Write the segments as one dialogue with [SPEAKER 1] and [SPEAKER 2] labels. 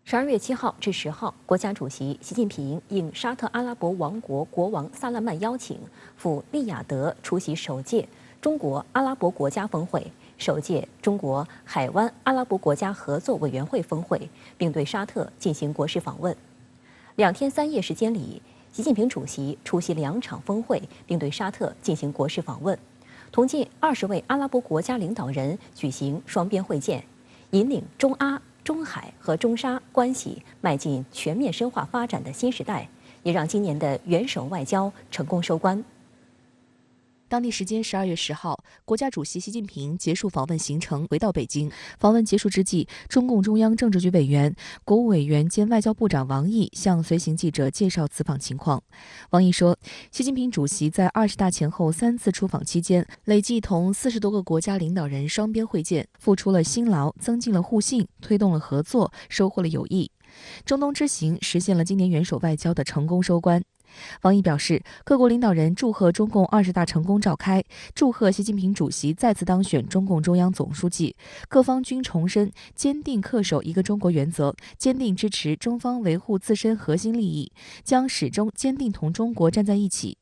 [SPEAKER 1] 12月7号至10号，国家主席习近平应沙特阿拉伯王国国王萨勒曼邀请，赴利雅得出席首届中国阿拉伯国家峰会、首届中国海湾阿拉伯国家合作委员会峰会，并对沙特进行国事访问。2天3夜时间里，习近平主席出席2场峰会，并对沙特进行国事访问，同近20位阿拉伯国家领导人举行双边会见，引领中阿、中海和中沙关系迈进全面深化发展的新时代，也让今年的元首外交成功收官。
[SPEAKER 2] 当地时间12月10号，国家主席习近平结束访问行程，回到北京。访问结束之际，中共中央政治局委员、国务委员兼外交部长王毅向随行记者介绍此访情况。王毅说，习近平主席在20大前后3次出访期间，累计同40多个国家领导人双边会见，付出了辛劳，增进了互信，推动了合作，收获了友谊。中东之行实现了今年元首外交的成功收官。王毅表示，各国领导人祝贺中共20大成功召开，祝贺习近平主席再次当选中共中央总书记。各方均重申坚定恪守一个中国原则，坚定支持中方维护自身核心利益，将始终坚定同中国站在一起。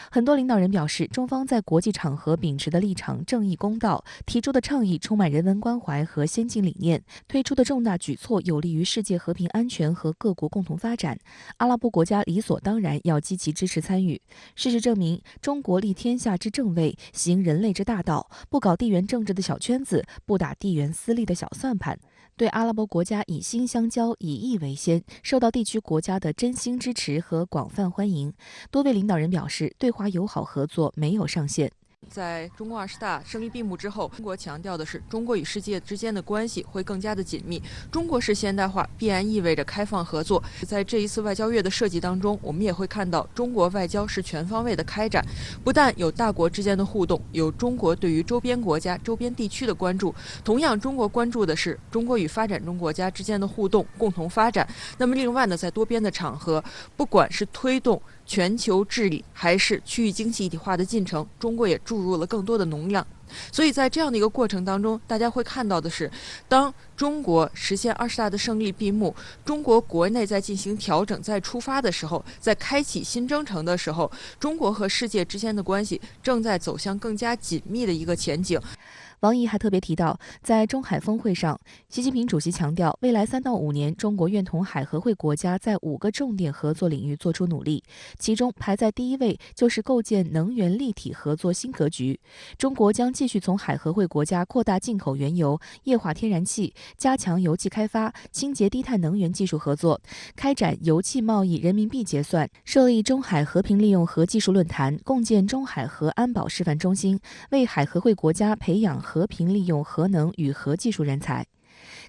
[SPEAKER 2] 很多领导人表示，中方在国际场合秉持的立场正义公道，提出的倡议充满人文关怀和先进理念，推出的重大举措有利于世界和平安全和各国共同发展。阿拉伯国家理所当然要积极支持参与。事实证明，中国立天下之正位，行人类之大道，不搞地缘政治的小圈子，不打地缘私利的小算盘，对阿拉伯国家以心相交，以义为先，受到地区国家的真心支持和广泛欢迎。多位领导人表示，对华友好合作没有上限。
[SPEAKER 3] 在中共20大胜利闭幕之后，中国强调的是中国与世界之间的关系会更加的紧密。中国式现代化必然意味着开放合作。在这一次外交月的设计当中，我们也会看到中国外交是全方位的开展，不但有大国之间的互动，有中国对于周边国家、周边地区的关注。同样，中国关注的是中国与发展中国家之间的互动，共同发展。那么另外呢，在多边的场合，不管是推动全球治理还是区域经济一体化的进程，中国也注入了更多的能量。所以在这样的一个过程当中，大家会看到的是，当中国实现20大的胜利闭幕，中国国内在进行调整、在出发的时候，在开启新征程的时候，中国和世界之间的关系正在走向更加紧密的一个前景。
[SPEAKER 2] 王毅还特别提到，在中海峰会上，习近平主席强调，未来3到5年，中国愿同海合会国家在5个重点合作领域做出努力，其中排在第1位就是构建能源立体合作新格局。中国将继续从海合会国家扩大进口原油、液化天然气，加强油气开发、清洁低碳能源技术合作，开展油气贸易人民币结算，设立中海和平利用核技术论坛，共建中海核安保示范中心，为海合会国家培养和平利用核能与核技术人才。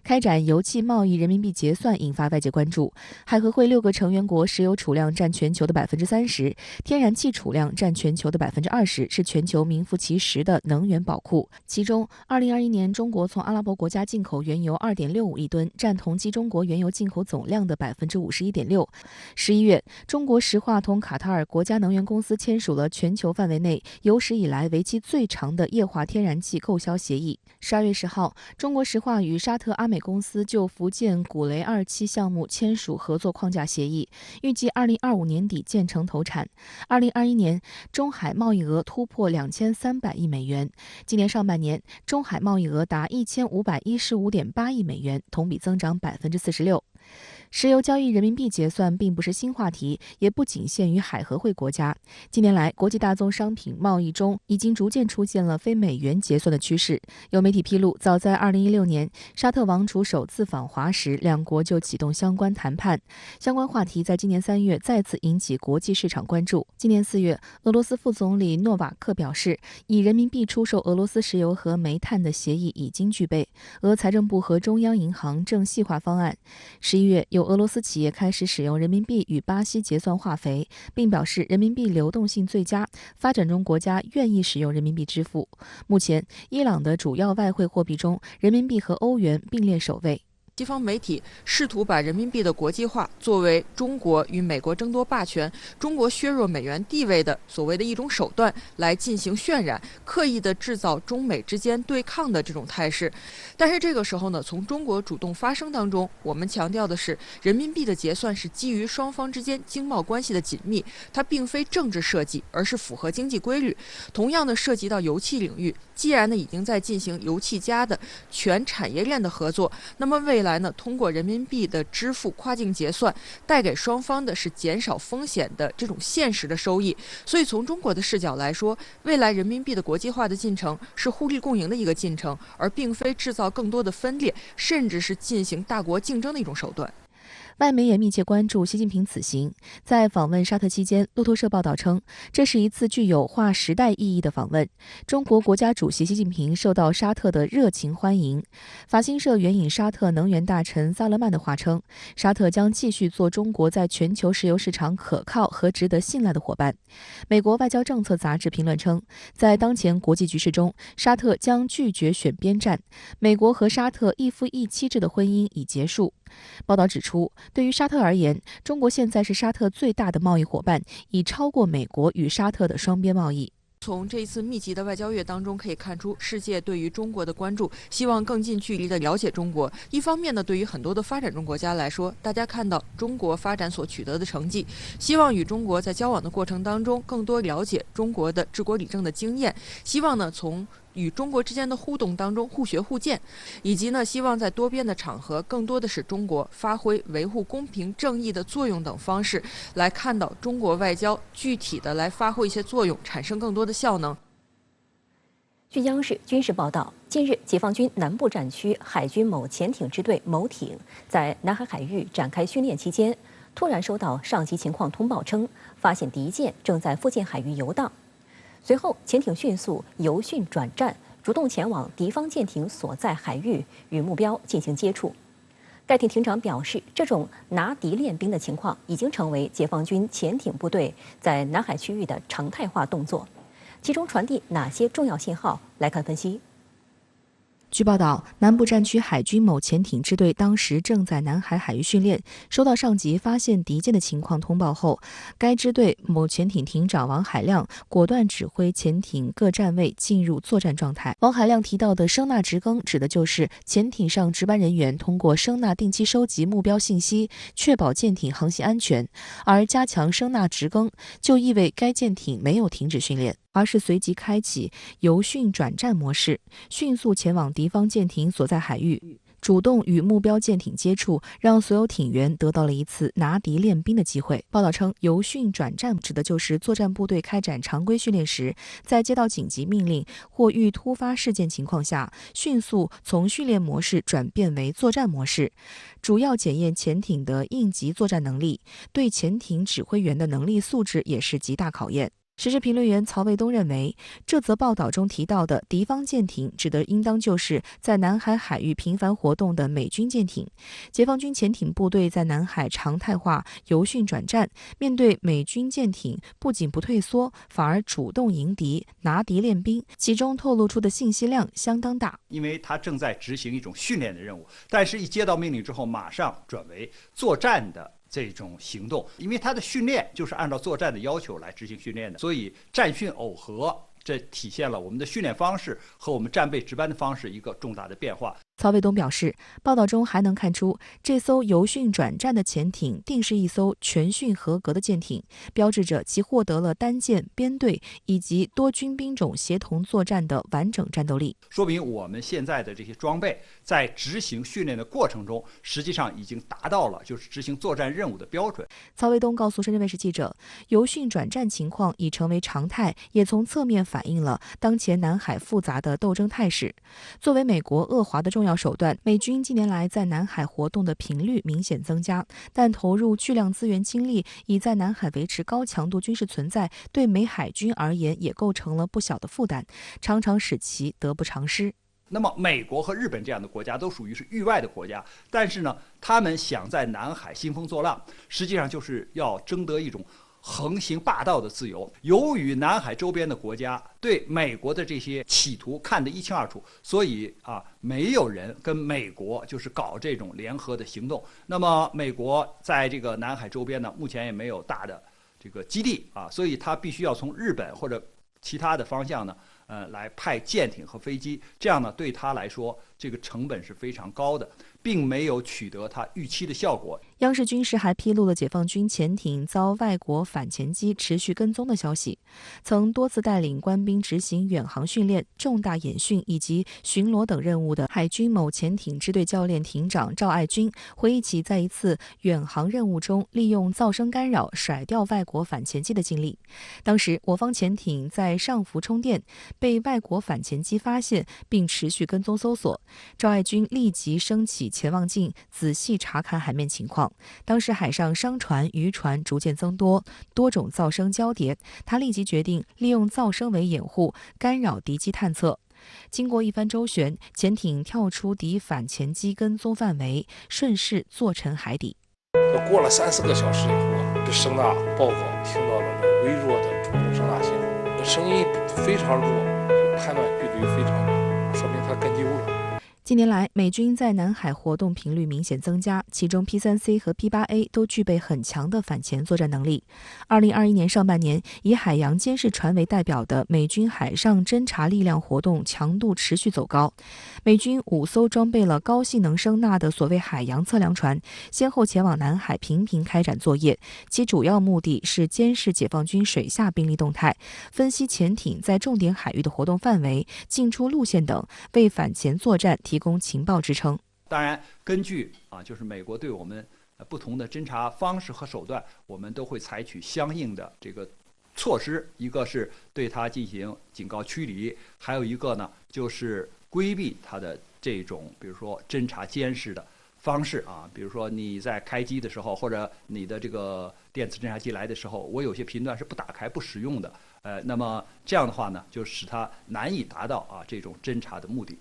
[SPEAKER 2] 开展油气贸易人民币结算引发外界关注。海合会6个成员国石油储量占全球的30%，天然气储量占全球的20%，是全球名副其实的能源宝库。其中，2021年中国从阿拉伯国家进口原油2.65亿吨，占同期中国原油进口总量的51.6%。11月，中国石化同卡塔尔国家能源公司签署了全球范围内有史以来为期最长的液化天然气购销协议。12月10号，中国石化与沙特阿美公司就福建古雷2期项目签署合作框架协议，预计2025年底建成投产。2021年，中海贸易额突破2300亿美元。今年上半年，中海贸易额达1515.8亿美元，同比增长46%。石油交易人民币结算并不是新话题，也不仅限于海合会国家。近年来，国际大宗商品贸易中已经逐渐出现了非美元结算的趋势。有媒体披露，早在2016年，沙特王储首次访华时，两国就启动相关谈判。相关话题在今年3月再次引起国际市场关注。今年4月，俄罗斯副总理诺瓦克表示，以人民币出售俄罗斯石油和煤炭的协议已经具备，俄财政部和中央银行正细化方案。11月，有俄罗斯企业开始使用人民币与巴西结算化肥，并表示人民币流动性最佳，发展中国家愿意使用人民币支付。目前，伊朗的主要外汇货币中，人民币和欧元并列首位。
[SPEAKER 3] 西方媒体试图把人民币的国际化作为中国与美国争夺霸权、中国削弱美元地位的所谓的一种手段来进行渲染，刻意的制造中美之间对抗的这种态势。但是这个时候呢，从中国主动发声当中，我们强调的是人民币的结算是基于双方之间经贸关系的紧密，它并非政治设计，而是符合经济规律。同样的涉及到油气领域，既然呢已经在进行油气加的全产业链的合作，那么未来呢通过人民币的支付跨境结算，带给双方的是减少风险的这种现实的收益。所以从中国的视角来说，未来人民币的国际化的进程是互利共赢的一个进程，而并非制造更多的分裂，甚至是进行大国竞争的一种手段。
[SPEAKER 2] 外媒也密切关注习近平此行。在访问沙特期间，路透社报道称，这是一次具有划时代意义的访问。中国国家主席习近平受到沙特的热情欢迎。法新社援引沙特能源大臣萨勒曼的话称，沙特将继续做中国在全球石油市场可靠和值得信赖的伙伴。美国外交政策杂志评论称，在当前国际局势中，沙特将拒绝选边站。美国和沙特一夫一妻制的婚姻已结束。报道指出，对于沙特而言，中国现在是沙特最大的贸易伙伴，已超过美国与沙特的双边贸易。
[SPEAKER 3] 从这一次密集的外交月当中可以看出，世界对于中国的关注，希望更近距离的了解中国。一方面呢，对于很多的发展中国家来说，大家看到中国发展所取得的成绩，希望与中国在交往的过程当中更多了解中国的治国理政的经验，希望呢从与中国之间的互动当中互学互鉴，以及呢希望在多边的场合更多的使中国发挥维护公平正义的作用等方式，来看到中国外交具体的来发挥一些作用，产生更多的效能。
[SPEAKER 1] 据央视军事报道，近日解放军南部战区海军某潜艇支队某艇在南海海域展开训练期间，突然收到上级情况通报称，发现敌舰正在附近海域游荡。随后，潜艇迅速由训转战，主动前往敌方舰艇所在海域，与目标进行接触。该艇艇长表示，这种拿敌练兵的情况已经成为解放军潜艇部队在南海区域的常态化动作。其中传递哪些重要信号？来看分析。
[SPEAKER 2] 据报道，南部战区海军某潜艇支队当时正在南海海域训练，收到上级发现敌舰的情况通报后，该支队某潜艇艇长王海亮果断指挥潜艇各站位进入作战状态。王海亮提到的声纳值更，指的就是潜艇上值班人员通过声纳定期收集目标信息，确保舰艇航行安全；而加强声纳值更，就意味该舰艇没有停止训练，而是随即开启由训转战模式，迅速前往敌方舰艇所在海域，主动与目标舰艇接触，让所有艇员得到了一次拿敌练兵的机会。报道称，由训转战指的就是作战部队开展常规训练时，在接到紧急命令或遇突发事件情况下，迅速从训练模式转变为作战模式，主要检验潜艇的应急作战能力，对潜艇指挥员的能力素质也是极大考验。时事评论员曹卫东认为，这则报道中提到的敌方舰艇指的应当就是在南海海域频繁活动的美军舰艇。解放军潜艇部队在南海常态化由训转战，面对美军舰艇不仅不退缩，反而主动迎敌，拿敌练兵，其中透露出的信息量相当大。
[SPEAKER 4] 因为他正在执行一种训练的任务，但是一接到命令之后，马上转为作战的这种行动，因为他的训练就是按照作战的要求来执行训练的，所以战训耦合，这体现了我们的训练方式和我们战备值班的方式一个重大的变化。
[SPEAKER 2] 曹卫东表示，报道中还能看出，这艘由训转战的潜艇定是一艘全训合格的舰艇，标志着其获得了单舰、编队以及多军兵种协同作战的完整战斗力，
[SPEAKER 4] 说明我们现在的这些装备在执行训练的过程中，实际上已经达到了就是执行作战任务的标准。
[SPEAKER 2] 曹卫东告诉深圳卫视记者，由训转战情况已成为常态，也从侧面反映了当前南海复杂的斗争态势。作为美国遏华的重要手段，美军近年来在南海活动的频率明显增加，但投入巨量资源精力以在南海维持高强度军事存在，对美海军而言也构成了不小的负担，常常使其得不偿失。
[SPEAKER 4] 那么美国和日本这样的国家都属于是域外的国家，但是呢，他们想在南海兴风作浪，实际上就是要争得一种横行霸道的自由。由于南海周边的国家对美国的这些企图看得一清二楚，所以没有人跟美国就是搞这种联合的行动。那么美国在这个南海周边呢，目前也没有大的这个基地所以他必须要从日本或者其他的方向呢，来派舰艇和飞机，这样呢对他来说这个成本是非常高的，并没有取得他预期的效果。
[SPEAKER 2] 央视军事还披露了解放军潜艇遭外国反潜机持续跟踪的消息，曾多次带领官兵执行远航训练、重大演训以及巡逻等任务的海军某潜艇支队教练艇长赵爱军回忆起在一次远航任务中利用噪声干扰甩掉外国反潜机的经历。当时我方潜艇在上浮充电，被外国反潜机发现并持续跟踪搜索，赵爱军立即升起潜望镜仔细查看海面情况。当时海上商船、渔船逐渐增多，多种噪声交叠，他立即决定利用噪声为掩护，干扰敌机探测。经过一番周旋，潜艇跳出敌反潜机跟踪范围，顺势坐沉海底。
[SPEAKER 5] 过了3-4个小时以后这声呐报告听到了微弱的主动声呐信号，声音非常弱，判断距离非常远，说明它跟丢了。
[SPEAKER 2] 近年来，美军在南海活动频率明显增加，其中 P3C 和 P8A 都具备很强的反潜作战能力。2021年上半年，以海洋监视船为代表的美军海上侦察力量活动强度持续走高。美军5艘装备了高性能声呐的所谓海洋测量船，先后前往南海频频开展作业，其主要目的是监视解放军水下兵力动态，分析潜艇在重点海域的活动范围、进出路线等，为反潜作战提供情报支撑。
[SPEAKER 4] 当然，根据就是美国对我们不同的侦察方式和手段，我们都会采取相应的这个措施。一个是对它进行警告驱离，还有一个呢就是规避它的这种比如说侦察监视的方式比如说你在开机的时候，或者你的这个电子侦察机来的时候，我有些频段是不打开不使用的，那么这样的话呢，就使它难以达到这种侦察的目的。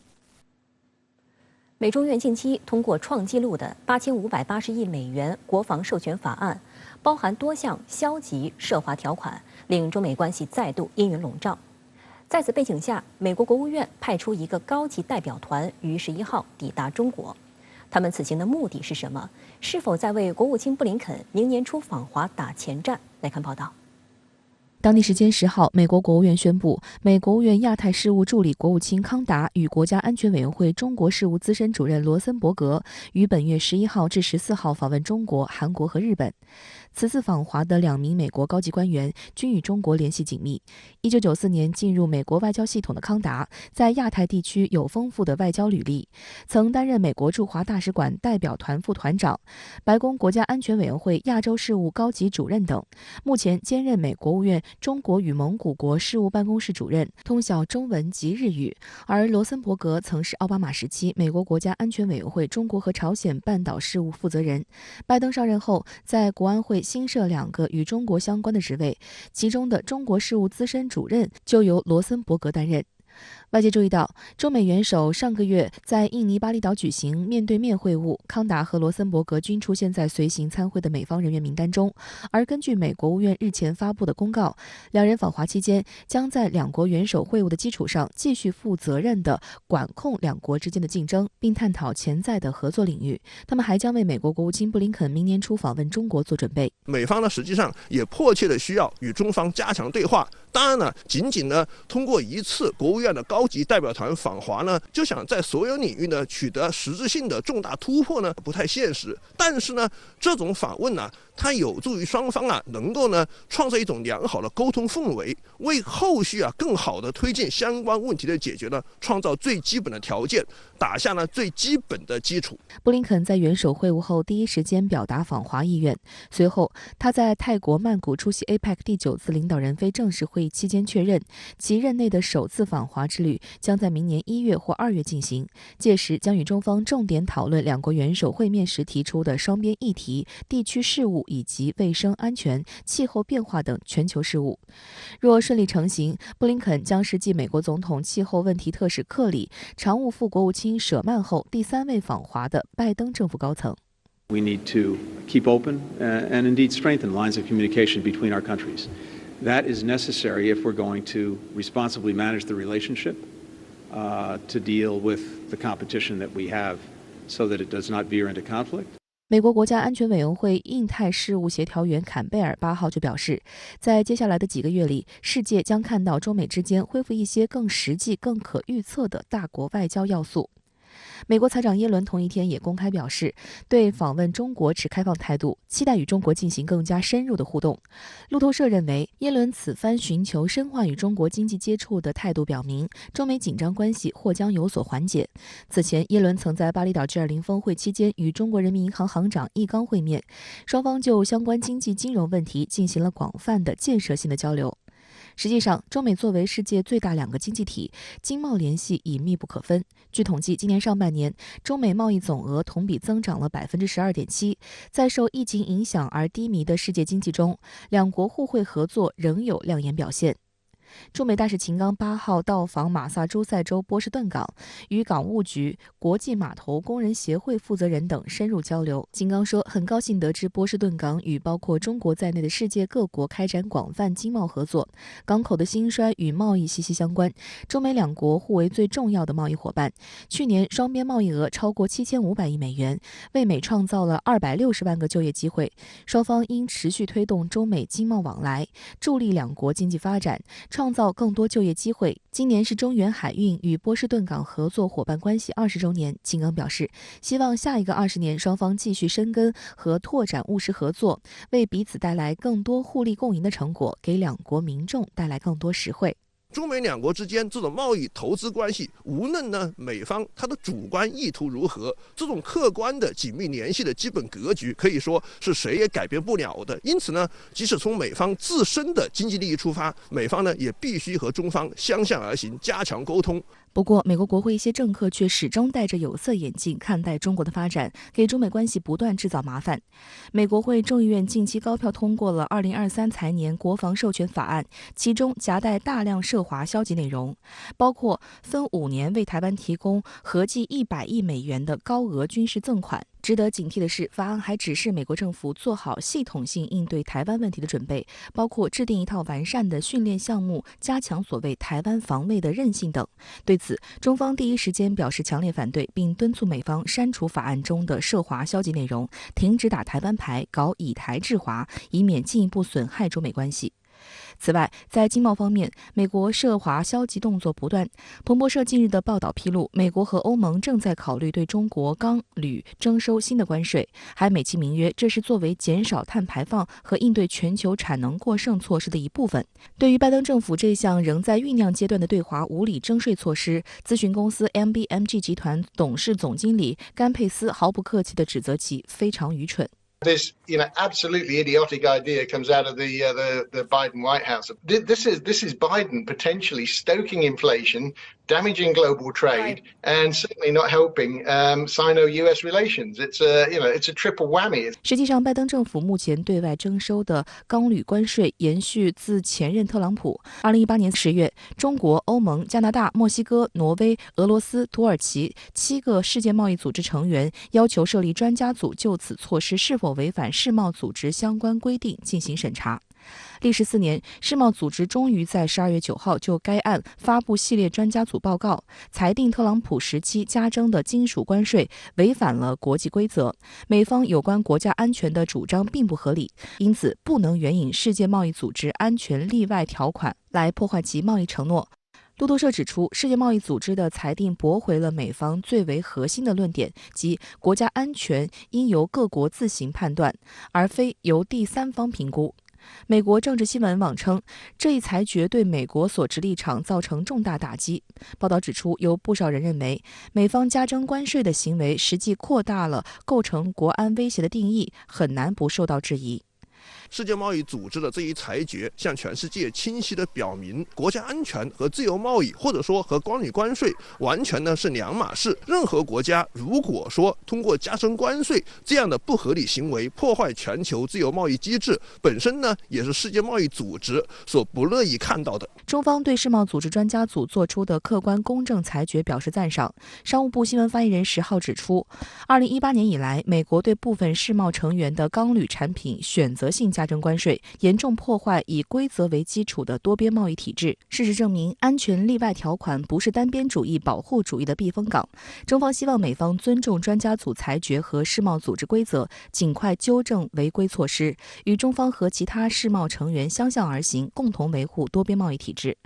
[SPEAKER 1] 美中院近期通过创纪录的8580亿美元国防授权法案，包含多项消极涉华条款，令中美关系再度阴云笼罩。在此背景下，美国国务院派出一个高级代表团于11号抵达中国。他们此行的目的是什么？是否在为国务卿布林肯明年初访华打前站？来看报道。
[SPEAKER 2] 当地时间10号，美国国务院宣布，美国务院亚太事务助理国务卿康达与国家安全委员会中国事务资深主任罗森伯格于本月11号至14号访问中国、韩国和日本。此次访华的2名美国高级官员均与中国联系紧密。1994年进入美国外交系统的康达，在亚太地区有丰富的外交履历，曾担任美国驻华大使馆代表团副团长、白宫国家安全委员会亚洲事务高级主任等，目前兼任美国务院中国与蒙古国事务办公室主任，通晓中文及日语。而罗森伯格曾是奥巴马时期美国国家安全委员会中国和朝鲜半岛事务负责人。拜登上任后，在国安会新设2个与中国相关的职位，其中的中国事务资深主任就由罗森伯格担任。外界注意到，中美元首上个月在印尼巴厘岛举行面对面会晤，康达和罗森伯格均出现在随行参会的美方人员名单中。而根据美国务院日前发布的公告，2人访华期间将在2国元首会晤的基础上，继续负责任地管控2国之间的竞争，并探讨潜在的合作领域。他们还将为美国国务卿布林肯明年初访问中国做准备。
[SPEAKER 6] 美方呢，实际上也迫切的需要与中方加强对话。当然呢，仅仅呢通过一次国务院的高级代表团访华呢，就想在所有领域呢取得实质性的重大突破呢，不太现实。但是呢，这种访问呢，它有助于双方能够呢创造一种良好的沟通氛围，为后续更好的推进相关问题的解决呢，创造最基本的条件，打下呢最基本的基础。
[SPEAKER 2] 布林肯在元首会晤后第一时间表达访华意愿，随后他在泰国曼谷出席 APEC 第9次领导人非正式会议期间确认，其任内的首次访华之旅将在明年1月或2月进行，届时将与中方重点讨论2国元首会面时提出的双边议题、地区事务以及卫生安全、气候变化等全球事务。若顺利成行，布林肯将是继美国总统气候问题特使克里、常务副国务卿舍曼后第3位访华的拜登政府高层。
[SPEAKER 7] We need to keep open and indeed strengthen lines of communication between our countries. That is necessary if we're going to responsibly manage the relationship, to deal with the competition that we have so that it does not veer into conflict.
[SPEAKER 2] 美国国家安全委员会印太事务协调员坎贝尔8号就表示，在接下来的几个月里，世界将看到中美之间恢复一些更实际、更可预测的大国外交要素。美国财长耶伦同一天也公开表示，对访问中国持开放态度，期待与中国进行更加深入的互动。路透社认为，耶伦此番寻求深化与中国经济接触的态度，表明中美紧张关系或将有所缓解。此前，耶伦曾在巴厘岛 G20 峰会期间与中国人民银行行长易纲会面，双方就相关经济金融问题进行了广泛的建设性的交流。实际上，中美作为世界最大2个经济体，经贸联系已密不可分。据统计，今年上半年，中美贸易总额同比增长了 12.7%。在受疫情影响而低迷的世界经济中，两国互惠合作仍有亮眼表现。驻美大使秦刚8号到访马萨诸塞州波士顿港，与港务局、国际码头工人协会负责人等深入交流。秦刚说，很高兴得知波士顿港与包括中国在内的世界各国开展广泛经贸合作，港口的兴衰与贸易息息相关，中美两国互为最重要的贸易伙伴。去年双边贸易额超过7500亿美元，为美创造了260万个就业机会。双方应持续推动中美经贸往来，助力两国经济发展，创造更多就业机会。今年是中原海运与波士顿港合作伙伴关系20周年，秦刚表示，希望下一个20年双方继续深耕和拓展务实合作，为彼此带来更多互利共赢的成果，给两国民众带来更多实惠。
[SPEAKER 6] 中美两国之间这种贸易投资关系，无论呢美方它的主观意图如何，这种客观的紧密联系的基本格局，可以说是谁也改变不了的。因此呢，即使从美方自身的经济利益出发，美方呢也必须和中方相向而行，加强沟通。
[SPEAKER 2] 不过，美国国会一些政客却始终戴着有色眼镜看待中国的发展，给中美关系不断制造麻烦。美国会众议院近期高票通过了2023财年国防授权法案，其中夹带大量涉华消极内容，包括分5年为台湾提供合计100亿美元的高额军事赠款。值得警惕的是，法案还指示美国政府做好系统性应对台湾问题的准备，包括制定一套完善的训练项目，加强所谓台湾防卫的韧性等。对此，中方第一时间表示强烈反对，并敦促美方删除法案中的涉华消极内容，停止打台湾牌，搞以台制华，以免进一步损害中美关系。此外，在经贸方面，美国涉华消极动作不断。彭博社近日的报道披露，美国和欧盟正在考虑对中国钢铝征收新的关税，还美其名曰这是作为减少碳排放和应对全球产能过剩措施的一部分。对于拜登政府这项仍在酝酿阶段的对华无理征税措施，咨询公司 MBMG 集团董事总经理甘佩斯毫不客气地指责其非常愚蠢。
[SPEAKER 8] This, absolutely idiotic idea comes out of the Biden White House. This is Biden potentially stoking inflation, damaging global trade, and certainly not helping Sino-US relations. It's a triple whammy.
[SPEAKER 2] 实际上，拜登政府目前对外征收的钢铝关税延续自前任特朗普。2018年10月，中国、欧盟、加拿大、墨西哥、挪威、俄罗斯、土耳其7个世界贸易组织成员要求设立专家组，就此措施是否违反世贸组织相关规定进行审查。历时4年，世贸组织终于在12月9号就该案发布系列专家组报告，裁定特朗普时期加征的金属关税违反了国际规则，美方有关国家安全的主张并不合理，因此不能援引世界贸易组织安全例外条款来破坏其贸易承诺。路透社指出，世界贸易组织的裁定驳回了美方最为核心的论点，即国家安全应由各国自行判断，而非由第三方评估。美国政治新闻网称，这一裁决对美国所持立场造成重大打击。报道指出，有不少人认为，美方加征关税的行为实际扩大了构成国安威胁的定义，很难不受到质疑。
[SPEAKER 6] 世界贸易组织的这一裁决向全世界清晰地表明，国家安全和自由贸易，或者说和关于关税完全呢是两码事。任何国家如果说通过加征关税这样的不合理行为破坏全球自由贸易机制，本身呢也是世界贸易组织所不乐意看到的。
[SPEAKER 2] 中方对世贸组织专家组作出的客观公正裁决表示赞赏。商务部新闻发言人10号指出，2018年以来，美国对部分世贸成员的钢铝产品选择性加征关税，严重破坏以规则为基础的多边贸易体制。事实证明，安全例外条款不是单边主义保护主义的避风港。中方希望美方尊重专家组裁决和世贸组织规则，尽快纠正违规措施，与中方和其他世贸成员相向而行，共同维护多边贸易体制。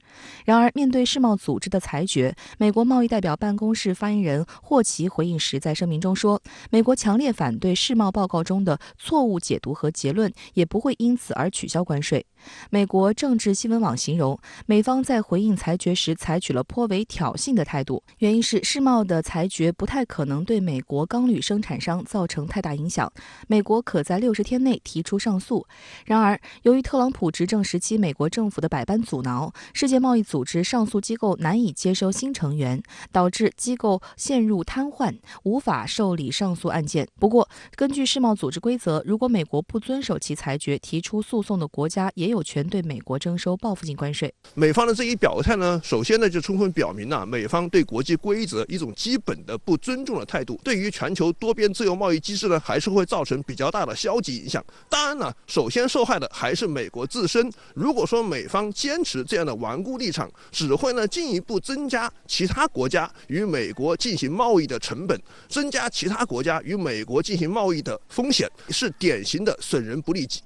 [SPEAKER 2] 然而，面对世贸组织的裁决，美国贸易代表办公室发言人霍奇回应时在声明中说，美国强烈反对世贸报告中的错误解读和结论，也不会因此而取消关税。美国政治新闻网形容，美方在回应裁决时采取了颇为挑衅的态度，原因是世贸的裁决不太可能对美国钢铝生产商造成太大影响，美国可在60天内提出上诉。然而，由于特朗普执政时期美国政府的百般阻挠，世界贸易组织上诉机构难以接收新成员，导致机构陷入瘫痪，无法受理上诉案件。不过，根据世贸组织规则，如果美国不遵守其裁决，提出诉讼的国家也有权对美国征收报复性关税。
[SPEAKER 6] 美方的这一表态呢，首先呢就充分表明了美方对国际规则一种基本的不尊重的态度，对于全球多边自由贸易机制呢，还是会造成比较大的消极影响。当然呢，首先受害的还是美国自身。如果说美方坚持这样的顽固立场，只会呢进一步增加其他国家与美国进行贸易的成本，增加其他国家与美国进行贸易的风险，是典型的损人不利己。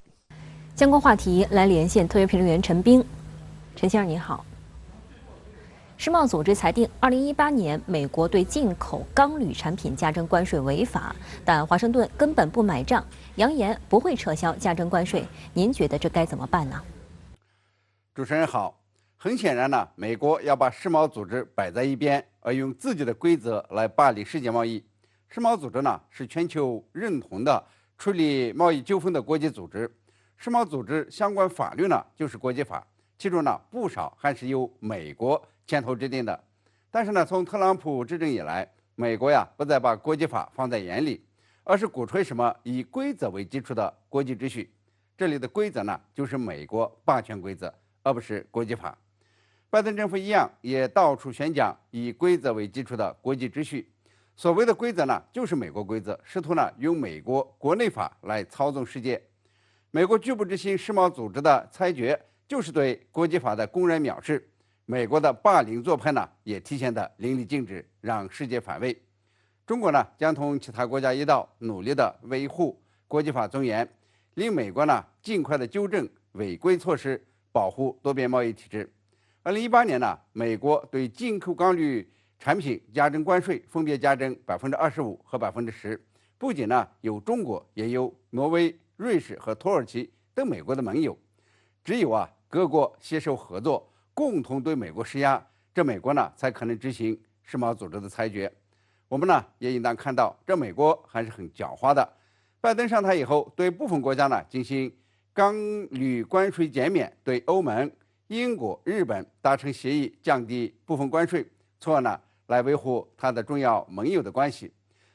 [SPEAKER 1] 相关话题来连线特约评论员陈斌。陈先生您好。世贸组织裁定，2018年美国对进口钢铝产品加征关税违法，但华盛顿根本不买账，扬言不会撤销加征关税。您觉得这该怎么办呢？
[SPEAKER 9] 主持人好，很显然呢，美国要把世贸组织摆在一边，而用自己的规则来霸凌世界贸易。世贸组织呢是全球认同的处理贸易纠纷的国际组织，世贸组织相关法律呢就是国际法，其中呢不少还是由美国牵头制定的。但是呢，从特朗普执政以来，美国呀不再把国际法放在眼里，而是鼓吹什么以规则为基础的国际秩序。这里的规则呢就是美国霸权规则，而不是国际法。拜登政府一样，也到处宣讲以规则为基础的国际秩序。所谓的规则呢，就是美国规则，试图呢用美国国内法来操纵世界。美国拒不执行世贸组织的裁决，就是对国际法的公然藐视。美国的霸凌做派呢，也体现得淋漓尽致，让世界反胃。中国呢，将同其他国家一道，努力地维护国际法尊严，令美国呢尽快地纠正违规措施，保护多边贸易体制。2018年呢，美国对进口钢铝产品加征关税，分别加征25%和10%。不仅呢有中国，也有挪威、瑞士和土耳其等美国的盟友。只有各国携手合作，共同对美国施压，这美国呢才可能执行世贸组织的裁决。我们呢也应当看到，这美国还是很狡猾的。拜登上台以后，对部分国家呢进行钢铝关税减免，对欧盟、英国、日本达成协议，降低部分关税，从而呢来维护他的重要盟友的关系。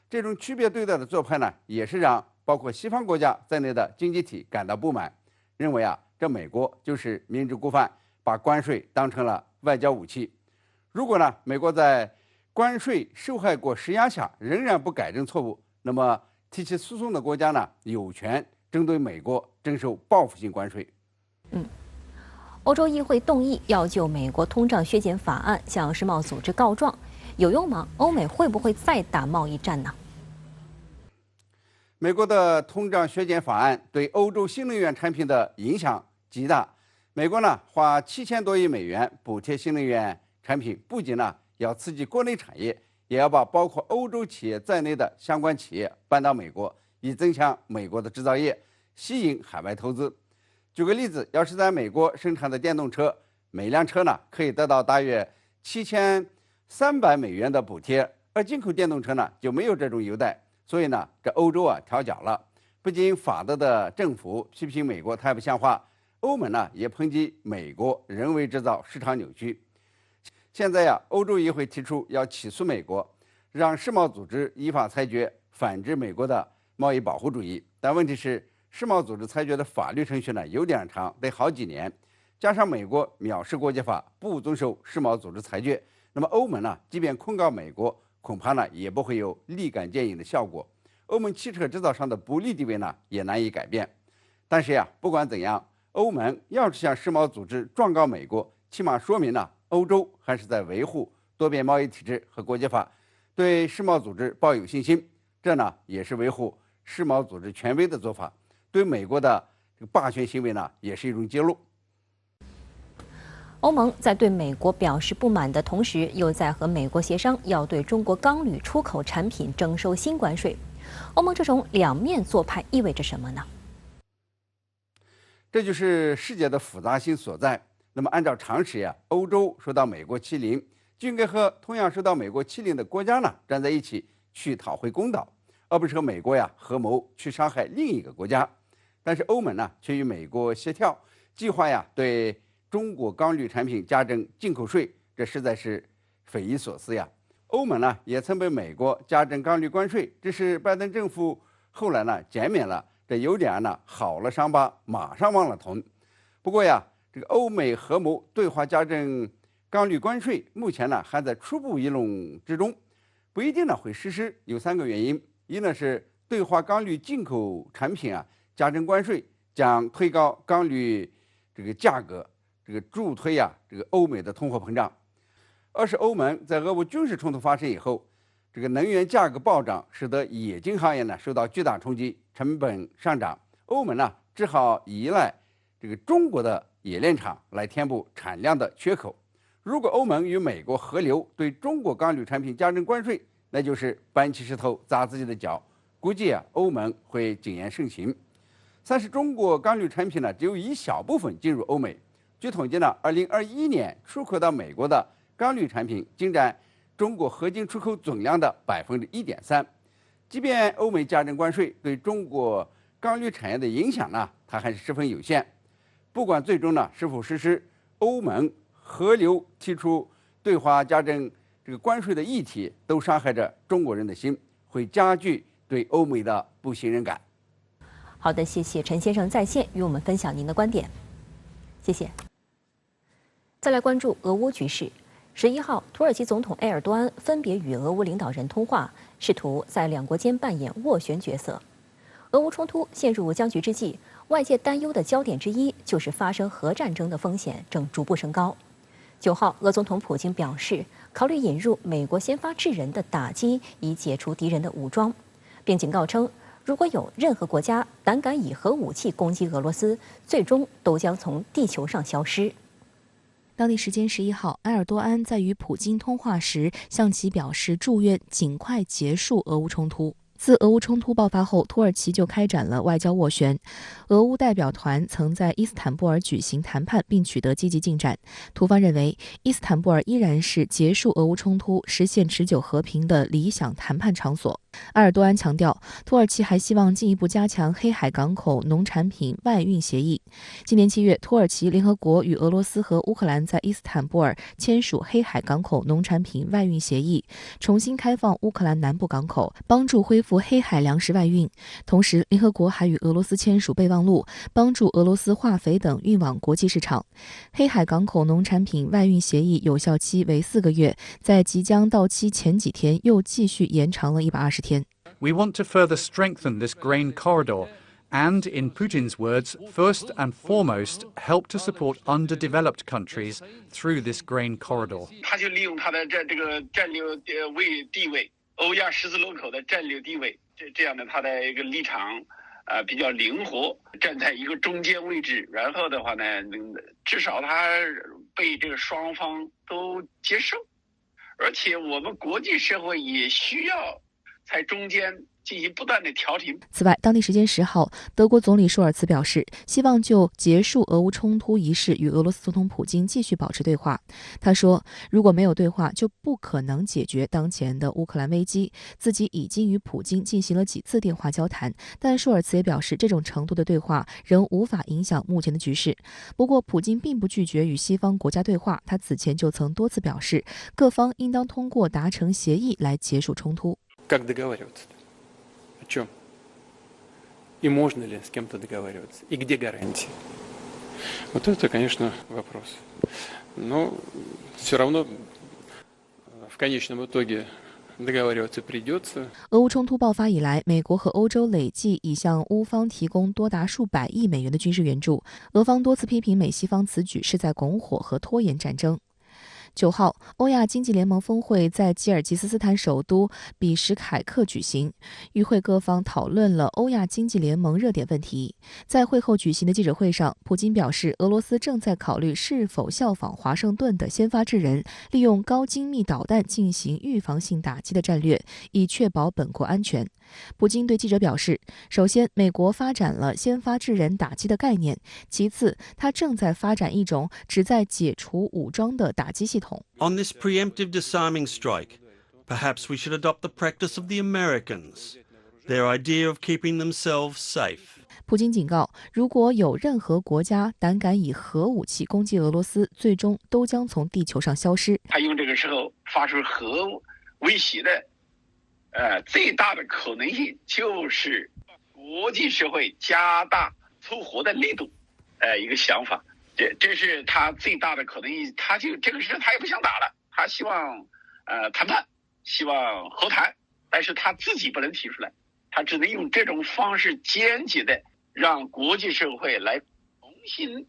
[SPEAKER 9] 这种区别对待的做派呢，也是让包括西方国家在内的经济体感到不满，认为这美国就是明知故犯，把关税当成了外交武器。如果呢美国在关税受害国施压下仍然不改正错误，那么提起诉讼的国家呢有权针对美国征收报复性关税。
[SPEAKER 1] 欧洲议会动议要就美国通胀削减法案向世贸组织告状，有用吗？欧美会不会再打贸易战呢？
[SPEAKER 9] 美国的通胀削减法案对欧洲新能源产品的影响极大。美国呢花7000多亿美元补贴新能源产品，不仅呢要刺激国内产业，也要把包括欧洲企业在内的相关企业搬到美国，以增强美国的制造业，吸引海外投资。举个例子，要是在美国生产的电动车，每辆车呢可以得到大约7300美元的补贴，而进口电动车呢就没有这种优待。所以呢，这欧洲调脚了，不仅法德的政府批评美国太不像话，欧盟呢也抨击美国人为制造市场扭曲。现在呀，欧洲议会提出要起诉美国，让世贸组织依法裁决反制美国的贸易保护主义。但问题是，世贸组织裁决的法律程序呢有点长，得好几年，加上美国藐视国际法，不遵守世贸组织裁决，那么欧盟呢，即便控告美国，恐怕呢也不会有立竿见影的效果。欧盟汽车制造商的不利地位呢也难以改变。但是呀，不管怎样，欧盟要是向世贸组织状告美国，起码说明呢，欧洲还是在维护多边贸易体制和国际法，对世贸组织抱有信心。这呢，也是维护世贸组织权威的做法，对美国的这个霸权行为呢，也是一种揭露。
[SPEAKER 1] 欧盟在对美国表示不满的同时，又在和美国协商要对中国钢铝出口产品征收新关税。欧盟这种两面做派意味着什么呢？
[SPEAKER 9] 这就是世界的复杂性所在。那么按照常识呀，欧洲受到美国欺凌，就应该和同样受到美国欺凌的国家呢站在一起去讨回公道，而不是和美国呀合谋去伤害另一个国家。但是欧盟呢却与美国协调，计划呀对中国钢铝产品加征进口税，这实在是匪夷所思呀。欧盟呢也曾被美国加征钢铝关税，只是拜登政府后来呢减免了，这有点呢好了伤疤马上忘了疼。不过呀，这个欧美合谋对华加征钢铝关税，目前呢还在初步议论之中，不一定呢会实施。有3个原因：一呢是对华钢铝进口产品啊加征关税，将推高钢铝这个价格，这个助推呀这个欧美的通货膨胀；二是欧盟在俄乌军事冲突发生以后，这个能源价格暴涨，使得冶金行业呢受到巨大冲击，成本上涨，欧盟呢只好依赖这个中国的冶炼厂来填补产量的缺口。如果欧盟与美国合流对中国钢铝产品加征关税，那就是搬起石头砸自己的脚。估计啊，欧盟会谨言慎行。但是中国钢铝产品呢，只有一小部分进入欧美。据统计呢，2021年出口到美国的钢铝产品仅占中国合进出口总量的1.3%。即便欧美加征关税，对中国钢铝产业的影响呢，它还是十分有限。不管最终呢是否实施，欧盟合流提出对华加征这个关税的议题，都伤害着中国人的心，会加剧对欧美的不信任感。
[SPEAKER 1] 好的，谢谢陈先生在线与我们分享您的观点，谢谢。再来关注俄乌局势。11号，土耳其总统埃尔多安分别与俄乌领导人通话，试图在两国间扮演斡旋角色。俄乌冲突陷入僵局之际，外界担忧的焦点之一就是发生核战争的风险正逐步升高。9号，俄总统普京表示，考虑引入美国先发制人的打击，以解除敌人的武装，并警告称，如果有任何国家胆敢以核武器攻击俄罗斯，最终都将从地球上消失。
[SPEAKER 2] 当地时间11号，埃尔多安在与普京通话时向其表示祝愿尽快结束俄乌冲突。自俄乌冲突爆发后，土耳其就开展了外交斡旋。俄乌代表团曾在伊斯坦布尔举行谈判，并取得积极进展。土方认为，伊斯坦布尔依然是结束俄乌冲突、实现持久和平的理想谈判场所。埃尔多安强调，土耳其还希望进一步加强黑海港口农产品外运协议。今年7月，土耳其、联合国与俄罗斯和乌克兰在伊斯坦布尔签署黑海港口农产品外运协议，重新开放乌克兰南部港口，帮助恢复黑海粮食外运。同时，联合国还与俄罗斯签署备忘录，帮助俄罗斯化肥等运往国际市场。黑海港口农产品外运协议有效期为4个月，在即将到期前几天又继续延长了120天。
[SPEAKER 10] We want to further strengthen this grain corridor and, in Putin's words, first and foremost, help to support underdeveloped countries through this grain corridor.
[SPEAKER 11] 他就利用他的这个战略地位，欧亚十字路口的战略地位，这样的他的一个立场比较灵活，站在一个中间位置，然后的话呢，至少他被这个双方都接受，而且我们国际社会也需要在中间进行不断的调停。
[SPEAKER 2] 此外，当地时间10号，德国总理舒尔茨表示，希望就结束俄乌冲突一事与俄罗斯总统普京继续保持对话。他说，如果没有对话，就不可能解决当前的乌克兰危机。自己已经与普京进行了几次电话交谈，但舒尔茨也表示，这种程度的对话仍无法影响目前的局势。不过，普京并不拒绝与西方国家对话，他此前就曾多次表示，各方应当通过达成协议来结束冲突。
[SPEAKER 12] О чем? И можно ли с кем-то договариваться? И где гарантии? Вот это, конечно, вопрос. Но все равно в конечном итоге договариваться придется.
[SPEAKER 2] 俄乌冲突爆发以来，美国和欧洲累计已向乌方提供多达数百亿美元的军事援助。俄方多次批评美西方此举是在拱火和拖延战争。9号，欧亚经济联盟峰会在吉尔吉斯斯坦首都比什凯克举行，与会各方讨论了欧亚经济联盟热点问题。在会后举行的记者会上，普京表示，俄罗斯正在考虑是否效仿华盛顿的先发制人，利用高精密导弹进行预防性打击的战略，以确保本国安全。普京对记者表示，首先，美国发展了先发制人打击的概念；其次，他正在发展一种旨在解除武装的打击系统。
[SPEAKER 13] On this preemptive disarming strike, perhaps we should adopt the practice of the Americans, their idea of keeping themselves safe.
[SPEAKER 2] 普京警告，如果有任何国家胆敢以核武器攻击俄罗斯，最终都将从地球上消失。
[SPEAKER 11] 他用这个时候发出核威胁的最大的可能性就是国际社会加大促和的力度，一个想法，这是他最大的可能性。他就这个时候他也不想打了，他希望谈判，希望和谈，但是他自己不能提出来，他只能用这种方式间接的让国际社会来重新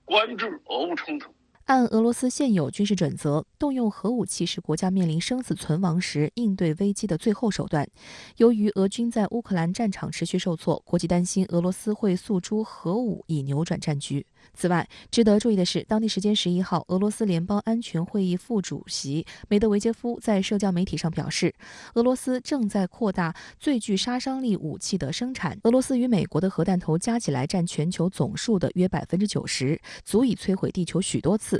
[SPEAKER 11] 关注俄乌冲突。
[SPEAKER 2] 按俄罗斯现有军事准则，动用核武器是国家面临生死存亡时应对危机的最后手段。由于俄军在乌克兰战场持续受挫，国际担心俄罗斯会诉诸核武以扭转战局。此外，值得注意的是，当地时间11号，俄罗斯联邦安全会议副主席梅德韦杰夫在社交媒体上表示，俄罗斯正在扩大最具杀伤力武器的生产。俄罗斯与美国的核弹头加起来占全球总数的约90%，足以摧毁地球许多次。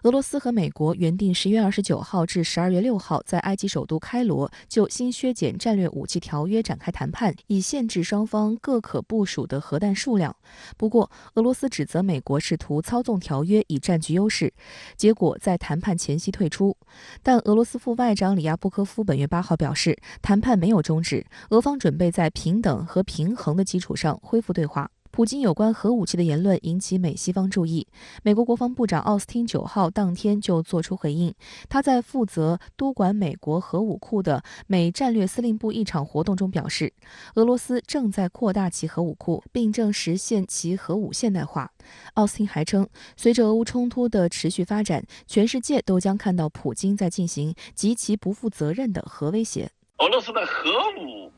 [SPEAKER 2] 俄罗斯和美国原定11月29号至12月6号在埃及首都开罗就新削减战略武器条约展开谈判，以限制双方各可部署的核弹数量。不过，俄罗斯指责美国试图操纵条约以占据优势，结果在谈判前夕退出。但俄罗斯副外长里亚布科夫本月8号表示，谈判没有终止，俄方准备在平等和平衡的基础上恢复对话。普京有关核武器的言论引起美西方注意。美国国防部长奥斯汀9号当天就作出回应，他在负责督管美国核武库的美战略司令部一场活动中表示，俄罗斯正在扩大其核武库，并正实现其核武现代化。奥斯汀还称，随着俄乌冲突的持续发展，全世界都将看到普京在进行极其不负责任的核威胁。
[SPEAKER 11] 俄罗斯的核武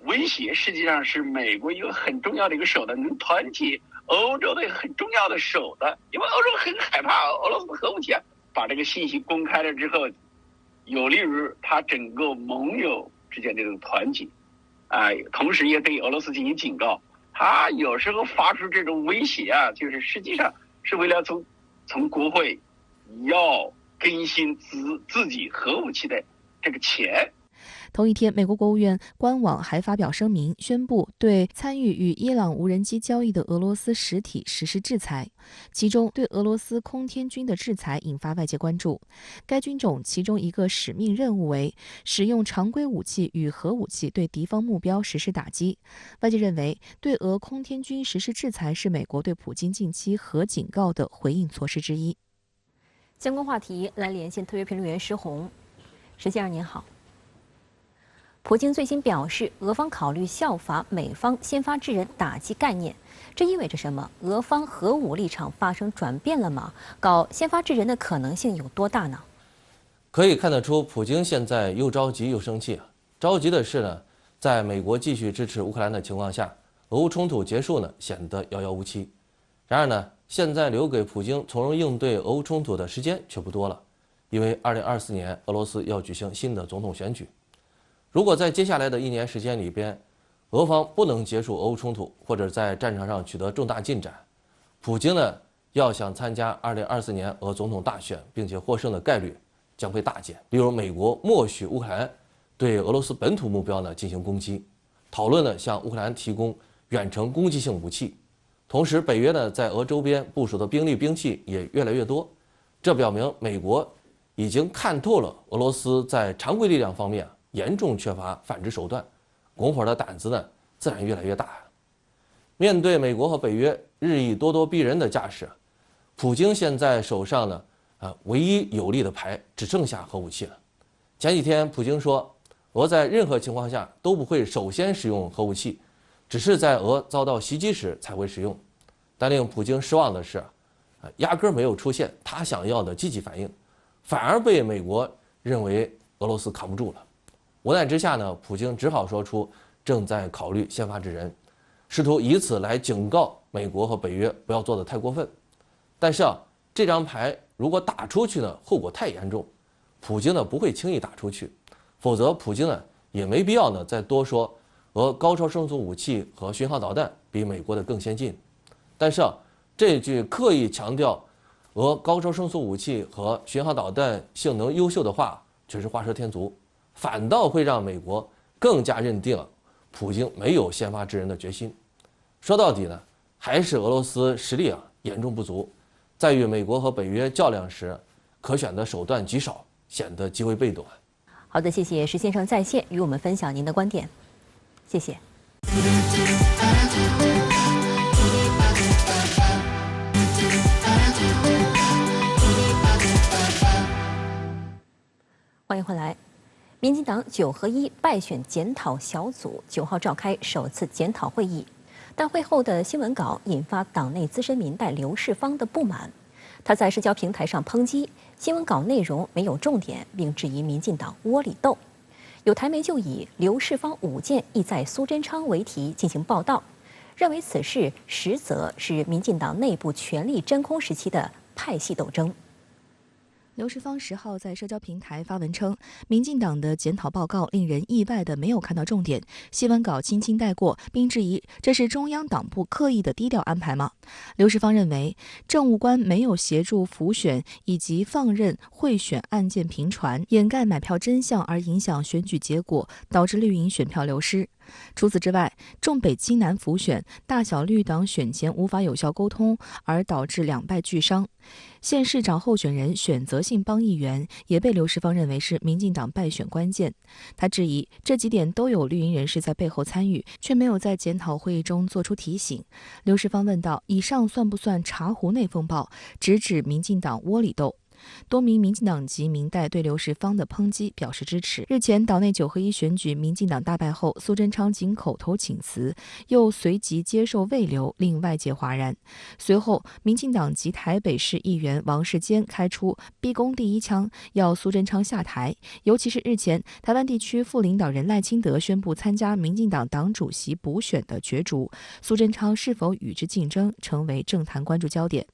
[SPEAKER 11] 威胁实际上是美国一个很重要的一个手段，能团结欧洲的很重要的手段，因为欧洲很害怕俄罗斯的核武器啊。把这个信息公开了之后，有利于他整个盟友之间的这种团结，同时也对俄罗斯进行警告。他有时候发出这种威胁啊，就是实际上是为了从国会要更新自己核武器的这个钱。
[SPEAKER 2] 同一天，美国国务院官网还发表声明，宣布对参与与伊朗无人机交易的俄罗斯实体实施制裁，其中对俄罗斯空天军的制裁引发外界关注。该军种其中一个使命任务为使用常规武器与核武器对敌方目标实施打击。外界认为，对俄空天军实施制裁是美国对普京近期核警告的回应措施之一。
[SPEAKER 1] 相关话题来连线特约评论员施红。石先生您好。普京最新表示，俄方考虑效法美方先发制人打击概念，这意味着什么？俄方核武立场发生转变了吗？搞先发制人的可能性有多大呢？
[SPEAKER 14] 可以看得出，普京现在又着急又生气啊。着急的是呢，在美国继续支持乌克兰的情况下，俄乌冲突结束呢显得遥遥无期。然而呢，现在留给普京从容应对俄乌冲突的时间却不多了，因为2024年俄罗斯要举行新的总统选举。如果在接下来的1年时间里边，俄方不能结束俄乌冲突，或者在战场上取得重大进展，普京呢要想参加2024年俄总统大选并且获胜的概率将会大减。例如，美国默许乌克兰对俄罗斯本土目标呢进行攻击，讨论呢向乌克兰提供远程攻击性武器。同时，北约呢在俄周边部署的兵力兵器也越来越多，这表明美国已经看透了俄罗斯在常规力量方面严重缺乏反制手段，拱火的胆子呢自然越来越大。面对美国和北约日益咄咄逼人的架势，普京现在手上呢唯一有力的牌只剩下核武器了。前几天普京说，俄在任何情况下都不会首先使用核武器，只是在俄遭到袭击时才会使用。但令普京失望的是，压根没有出现他想要的积极反应，反而被美国认为俄罗斯扛不住了。无奈之下呢，普京只好说出正在考虑先发制人，试图以此来警告美国和北约不要做得太过分。但是这张牌如果打出去呢，后果太严重，普京呢不会轻易打出去，否则普京呢也没必要呢再多说俄高超声速武器和巡航导弹比美国的更先进。但是这句刻意强调俄高超声速武器和巡航导弹性能优秀的话，却是画蛇添足，反倒会让美国更加认定普京没有先发制人的决心。说到底呢，还是俄罗斯实力严重不足，在与美国和北约较量时，可选的手段极少，显得极为被动。
[SPEAKER 1] 好的，谢谢石先生在线与我们分享您的观点，谢谢。欢迎回来。民进党9合1败选检讨小组9号召开首次检讨会议，但会后的新闻稿引发党内资深民代刘世芳的不满。他在社交平台上抨击新闻稿内容没有重点，并质疑民进党窝里斗。有台媒就以刘世芳5件意在苏贞昌为题进行报道，认为此事实则是民进党内部权力真空时期的派系斗争。
[SPEAKER 2] 刘世芳10号在社交平台发文称，民进党的检讨报告令人意外的没有看到重点，新闻稿轻轻带过，并质疑这是中央党部刻意的低调安排吗？刘世芳认为，政务官没有协助辅选以及放任贿选案件频传，掩盖买票真相而影响选举结果，导致绿营选票流失。除此之外，重北轻南辅选，大小绿党选前无法有效沟通，而导致两败俱伤。县市长候选人选择性帮议员，也被刘世芳认为是民进党败选关键。他质疑这几点都有绿营人士在背后参与，却没有在检讨会议中做出提醒。刘世芳问道：以上算不算茶壶内风暴？直指民进党窝里斗。多名民进党籍民代对刘世芳的抨击表示支持。日前岛内9合1选举民进党大败后，苏贞昌仅口头请辞，又随即接受慰留，令外界哗然。随后，民进党籍台北市议员王世坚开出逼宫第一枪，要苏贞昌下台。尤其是日前台湾地区副领导人赖清德宣布参加民进党党主席补选的角逐，苏贞昌是否与之竞争，成为政坛关注焦点。